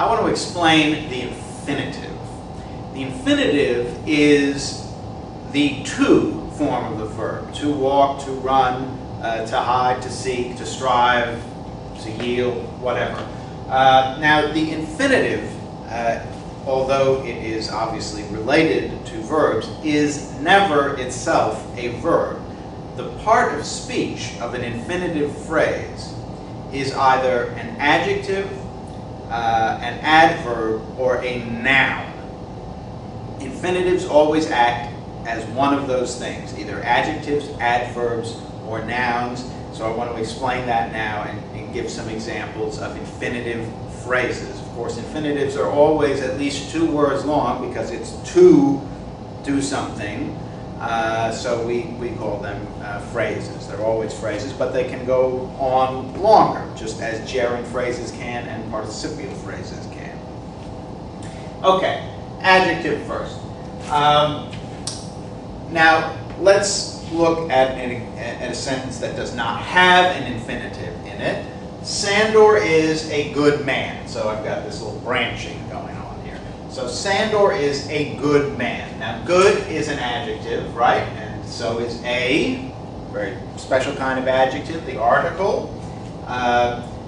I want to explain the infinitive. The infinitive is the to form of the verb. To walk, to run, to hide, to seek, to strive, to yield, whatever. Now the infinitive, although it is obviously related to verbs, is never itself a verb. The part of speech of an infinitive phrase is either an adjective, an adverb, or a noun. Infinitives always act as one of those things, either adjectives, adverbs, or nouns. So I want to explain that now and give some examples of infinitive phrases. Of course, infinitives are always at least 2 words long because it's to do something. So we call them phrases. They're always phrases, but they can go on longer, just as gerund phrases can and participial phrases can. Okay, adjective first. Now, let's look at a sentence that does not have an infinitive in it. Sandor is a good man. So I've got this little branching going on here. So Sandor is a good man. Now, good is an adjective, right? And so is a very special kind of adjective, the article.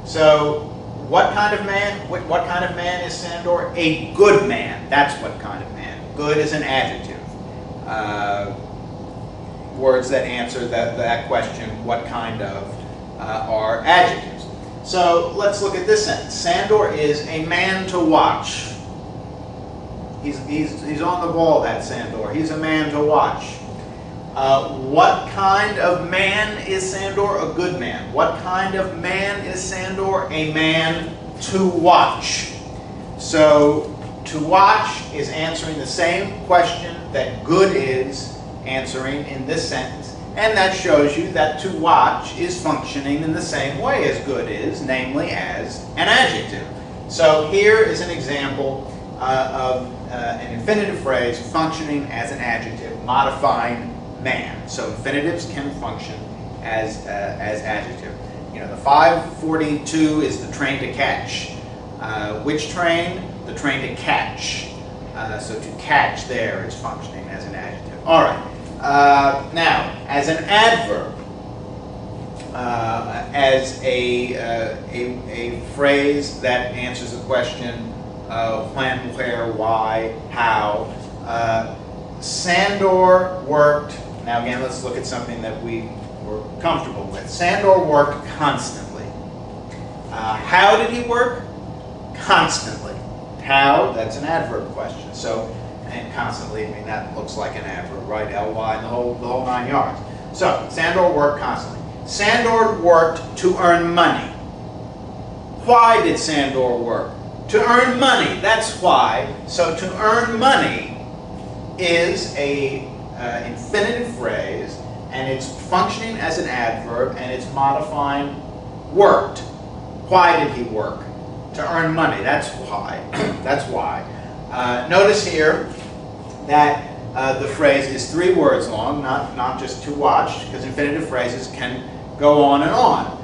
So what kind of man? What kind of man is Sandor? A good man. That's what kind of man. Good is an adjective. Words that answer that question, what kind of, are adjectives. So let's look at this sentence. Sandor is a man to watch. He's on the ball, that Sandor. He's a man to watch. What kind of man is Sandor? A good man. What kind of man is Sandor? A man to watch. So to watch is answering the same question that good is answering in this sentence, and that shows you that to watch is functioning in the same way as good is, namely as an adjective. So here is an example of an infinitive phrase functioning as an adjective, modifying man. So infinitives can function as adjective. You know, the 5:42 is the train to catch. Which train? The train to catch. So to catch there is functioning as an adjective. All right. Now, as an adverb, as a phrase that answers a question, when, where, why, how, Sandor worked. Now again, let's look at something that we were comfortable with. Sandor worked constantly. How did he work? Constantly. How? That's an adverb question. So, and constantly, I mean, that looks like an adverb, right? Ly and the whole 9 yards. So, Sandor worked constantly. Sandor worked to earn money. Why did Sandor work? To earn money, that's why. So to earn money is a infinitive phrase, and it's functioning as an adverb, and it's modifying worked. Why did he work? To earn money, that's why. That's why. Notice here that the phrase is 3 words long, not just to watch, because infinitive phrases can go on and on.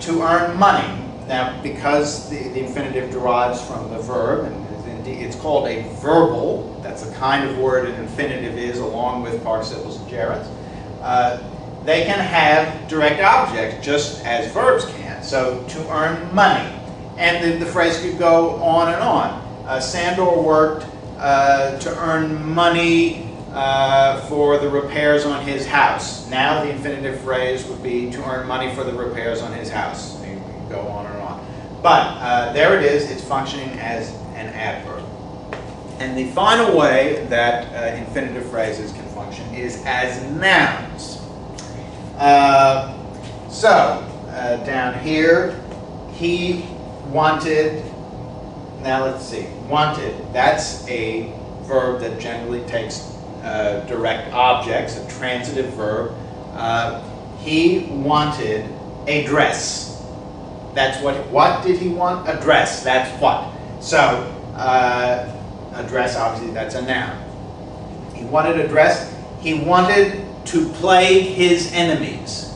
To earn money. Now, because the infinitive derives from the verb, and it's called a verbal, that's the kind of word an infinitive is, along with participles and gerunds, they can have direct objects, just as verbs can. So, to earn money. And the phrase could go on and on. Sandor worked to earn money for the repairs on his house. Now the infinitive phrase would be to earn money for the repairs on his house. You can go on and on. But there it is. It's functioning as an adverb. And the final way that infinitive phrases can function is as nouns. Down here, he wanted. Now let's see, wanted, that's a verb that generally takes direct objects, a transitive verb. He wanted a dress. That's what did he want? A dress, that's what. So, a dress, obviously that's a noun. He wanted a dress. He wanted to plague his enemies.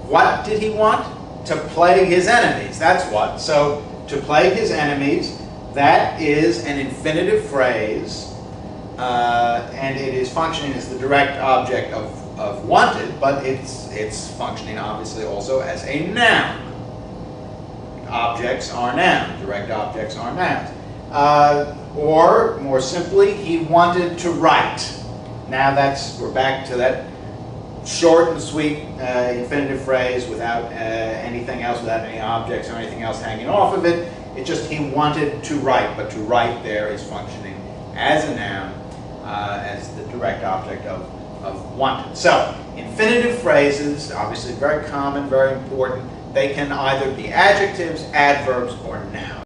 What did he want? To plague his enemies, that's what. So, to plague his enemies, that is an infinitive phrase, and it is functioning as the direct object of wanted, but it's functioning obviously also as a noun. Objects are nouns, direct objects are nouns. Or, more simply, he wanted to write. Now we're back to that short and sweet infinitive phrase without anything else, without any objects or anything else hanging off of it. It's just he wanted to write, but to write there is functioning as a noun, as the direct object of wanted. So, infinitive phrases, obviously very common, very important. They can either be adjectives, adverbs, or nouns.